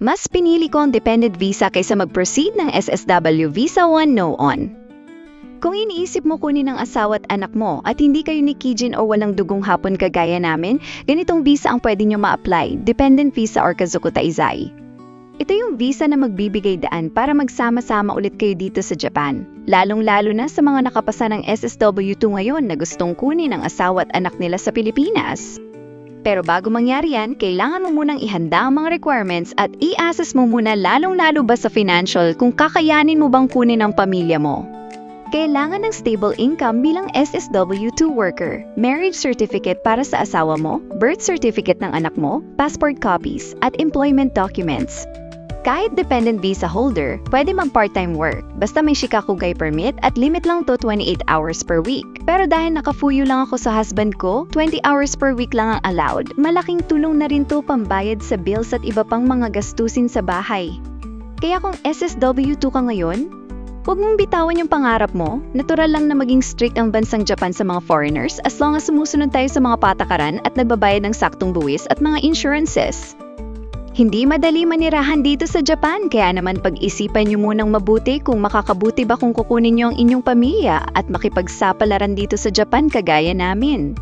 Mas pinili ko ang dependent visa kaysa mag-proceed ng SSW Visa 1 No-On. Kung iniisip mo kunin ang asawa at anak mo at hindi kayo ni Kijin o walang dugong hapon kagaya namin, ganitong visa ang pwede nyo ma-apply, dependent visa or Kazoku Taizai. Ito yung visa na magbibigay daan para magsama-sama ulit kayo dito sa Japan, lalong-lalo na sa mga nakapasa ng SSW2 ngayon na gustong kunin ang asawa at anak nila sa Pilipinas. Pero bago mangyari yan, kailangan mo munang ihanda ang mga requirements at i-assess mo muna lalong-lalo ba sa financial kung kakayanin mo bang kunin ang pamilya mo. Kailangan ng stable income bilang SSW2 worker, marriage certificate para sa asawa mo, birth certificate ng anak mo, passport copies, at employment documents. Kahit dependent visa holder, pwede mag part-time work, basta may Shikakugay permit at limit lang to 28 hours per week. Pero dahil nakafuyo lang ako sa husband ko, 20 hours per week lang ang allowed. Malaking tulong na rin to pambayad sa bills at iba pang mga gastusin sa bahay. Kaya kung SSW2 ka ngayon, huwag mong bitawan yung pangarap mo. Natural lang na maging strict ang bansang Japan sa mga foreigners as long as sumusunod tayo sa mga patakaran at nagbabayad ng saktong buwis at mga insurances. Hindi madali manirahan dito sa Japan, kaya naman pag-isipan nyo munang mabuti kung makakabuti ba kung kukunin nyo ang inyong pamilya at makipagsapalaran dito sa Japan kagaya namin.